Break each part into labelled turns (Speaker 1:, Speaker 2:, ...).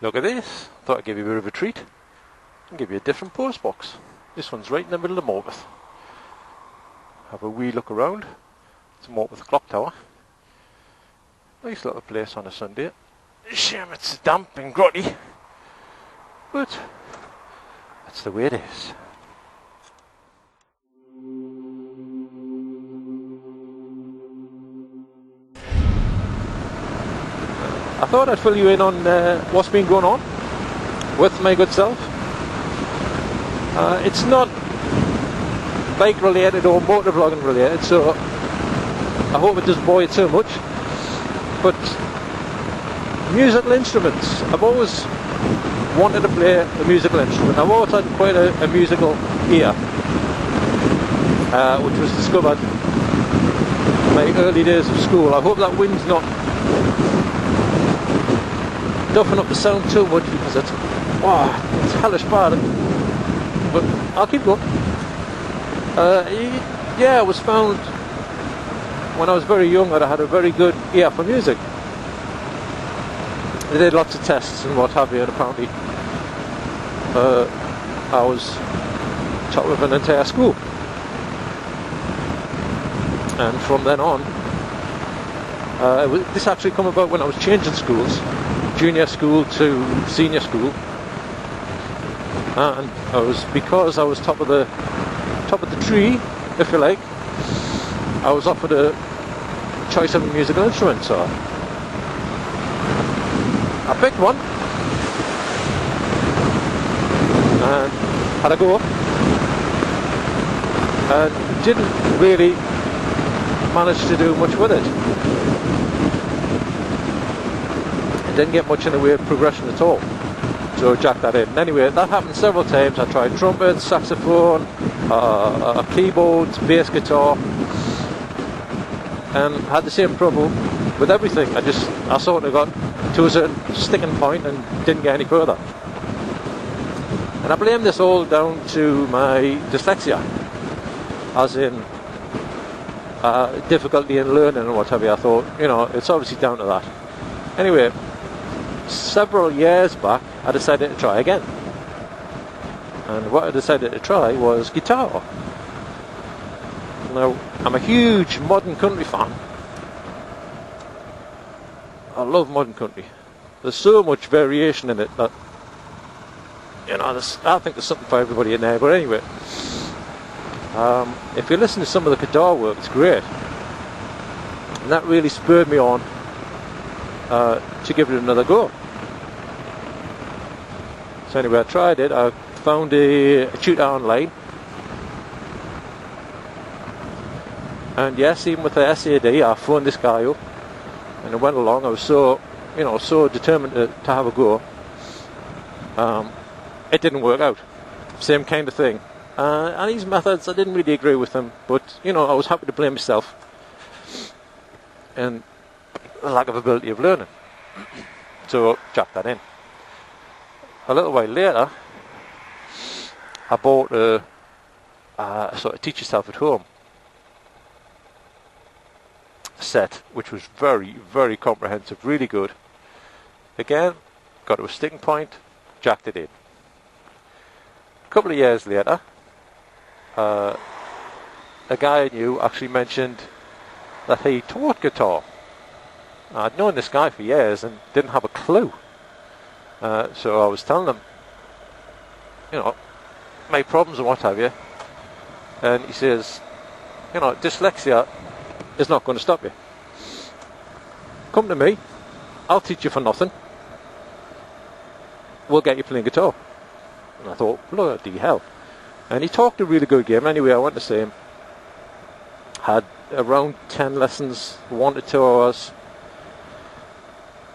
Speaker 1: Look at this. Thought I'd give you a bit of a treat and give you a different post box. This one's right in the middle of Morpeth. Have a wee look around. It's Morpeth Clock Tower. Nice little place on a Sunday. Shame it's damp and grotty, but that's the way it is. I thought I'd fill you in on what's been going on with my good self. It's not bike related or motovlogging related, so I hope it doesn't bore you too much. But musical instruments, I've always wanted to play a musical instrument. I've always had quite a musical ear, which was discovered in my early days of school. I hope that wind's not duffing up the sound too much, because it's hellish bad. But I'll keep going. Yeah, it was found when I was very young that I had a very good ear for music. They did lots of tests and what have you, and apparently I was top of an entire school. And from then on, this actually come about when I was changing schools, junior school to senior school, and because I was top of the tree, if you like, I was offered a choice of a musical instrument, so I picked one and had a go, and didn't really manage to do much with it. It didn't get much in the way of progression at all, so jack that in. Anyway, that happened several times. I tried trumpet, saxophone, keyboards, bass guitar, and had the same problem with everything. I sort of got to a certain sticking point and didn't get any further. And I blame this all down to my dyslexia, as in difficulty in learning and what have you. I thought, it's obviously down to that. Anyway, several years back, I decided to try again. And what I decided to try was guitar. Now, I'm a huge modern country fan. I love modern country. There's so much variation in it that, I think there's something for everybody in there. But anyway, if you listen to some of the guitar work, it's great. And that really spurred me on to give it another go. So anyway, I tried it. I found a tutor online. And yes, even with the SAD, I phoned this guy up, and I went along. I was so determined to have a go. It didn't work out. Same kind of thing. And his methods, I didn't really agree with them, but I was happy to blame myself and the lack of ability of learning. So jack that in. A little while later, I bought a sort of teach yourself at home set, which was very, very comprehensive, really good. Again, got to a sticking point, jacked it in. A couple of years later, a guy I knew actually mentioned that he taught guitar. I'd known this guy for years and didn't have a clue. So I was telling him, my problems and what have you. And he says, dyslexia is not going to stop you. Come to me, I'll teach you for nothing. We'll get you playing guitar. And I thought, bloody hell. And he talked a really good game. Anyway, I went to see him. Had around 10 lessons, 1 to 2 hours.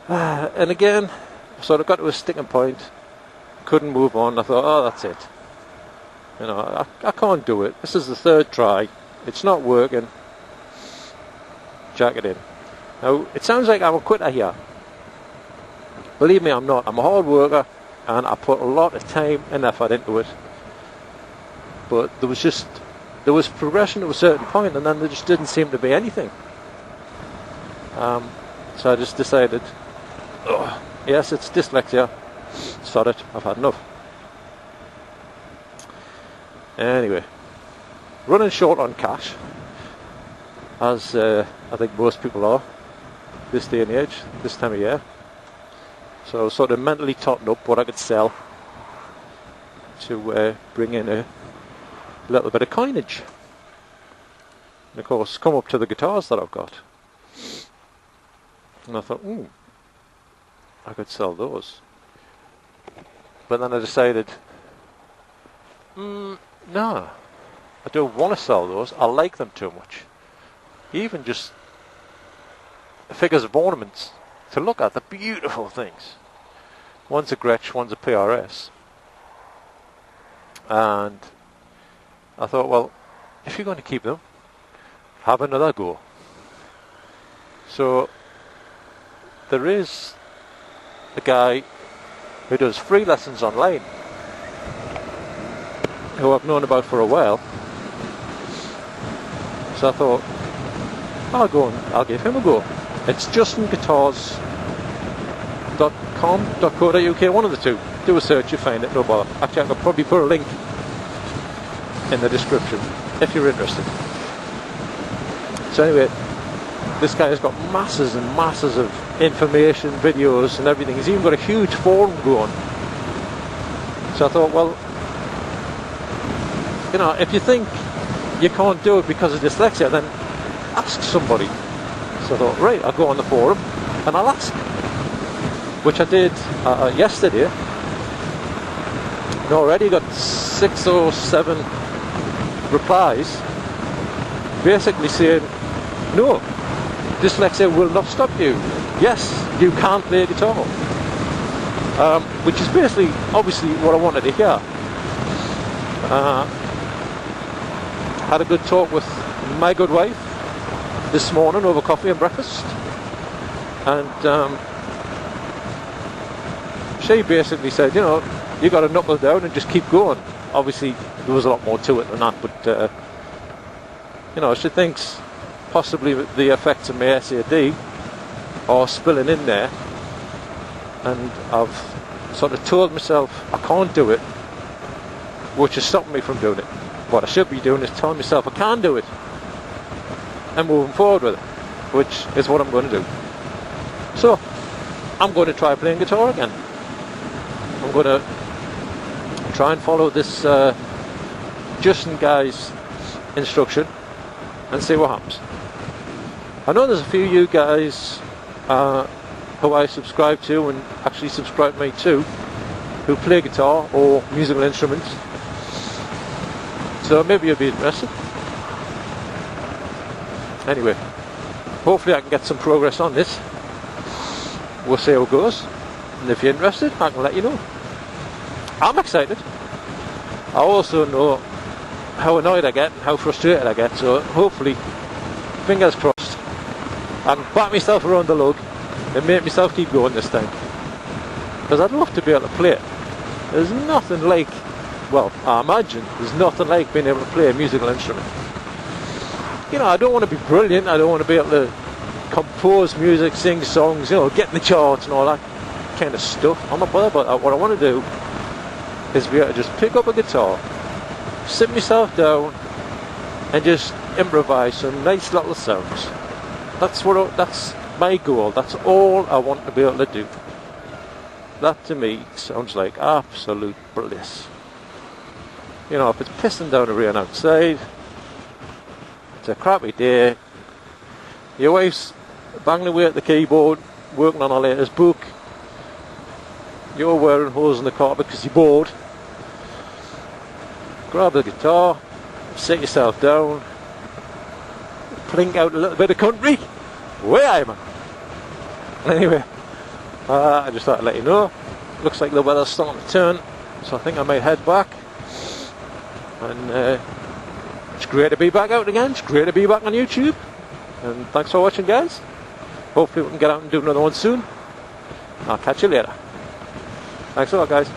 Speaker 1: And again, sort of got to a sticking point. Couldn't move on. I thought, that's it. I can't do it. This is the third try. It's not working. Jack it in. Now, it sounds like I'm a quitter here. Believe me, I'm not. I'm a hard worker, and I put a lot of time and effort into it. But there was progression to a certain point, and then there just didn't seem to be anything. So I just decided, yes, it's dyslexia. Sod it, I've had enough. Anyway, running short on cash, as I think most people are this day and age, this time of year. So I was sort of mentally totting up what I could sell to bring in a little bit of coinage. And of course, come up to the guitars that I've got. And I thought, I could sell those. But then I decided, no, I don't want to sell those. I like them too much. Even just figures of ornaments to look at, the beautiful things. One's a Gretsch, one's a PRS. And I thought, well, if you're going to keep them, have another go. So there is a guy who does free lessons online, who I've known about for a while. So I thought, I'll give him a go. It's justinguitars.com.co.uk, one of the two. Do a search, you find it, no bother. Actually, I could probably put a link in the description if you're interested. So anyway, this guy has got masses and masses of information, videos and everything. He's even got a huge forum going. So I thought, well, if you think you can't do it because of dyslexia, then ask somebody. So I thought, right, I'll go on the forum and I'll ask. Which I did yesterday. And already got 6 or 7 replies basically saying, no, dyslexia will not stop you. Yes, you can play guitar. Which is basically, obviously, what I wanted to hear. Had a good talk with my good wife this morning over coffee and breakfast. And she basically said, you got to knuckle down and just keep going. Obviously, there was a lot more to it than that, but she thinks possibly the effects of my SAD are spilling in there, and I've sort of told myself I can't do it, which is stopping me from doing it. What I should be doing is telling myself I can do it and moving forward with it, which is what I'm going to do. So I'm going to try playing guitar again. I'm going to try and follow this Justin guy's instruction and see what happens. I know there's a few of you guys who I subscribe to and actually subscribe to me too, who play guitar or musical instruments. So maybe you'll be interested. Anyway, hopefully I can get some progress on this. We'll see how it goes. And if you're interested, I can let you know. I'm excited. I also know how annoyed I get and how frustrated I get, so hopefully, fingers crossed, I can bat myself around the lug and make myself keep going this time. Because I'd love to be able to play it. There's nothing like, well, I imagine there's nothing like being able to play a musical instrument. I don't want to be brilliant, I don't want to be able to compose music, sing songs, get in the charts and all that kind of stuff. I'm not bothered about that. What I want to do is be able to just pick up a guitar, sit myself down and just improvise some nice little sounds. That's my goal. That's all I want to be able to do. That to me sounds like absolute bliss. If it's pissing down the rain outside, it's a crappy day, your wife's banging away at the keyboard working on her latest book, you're wearing holes in the carpet because you're bored, grab the guitar, sit yourself down, plink out a little bit of country, way I'm. Anyway, I just thought I'd let you know. Looks like the weather's starting to turn, so I think I might head back. And it's great to be back out again. It's great to be back on YouTube. And thanks for watching, guys. Hopefully we can get out and do another one soon. I'll catch you later. Thanks a lot, guys.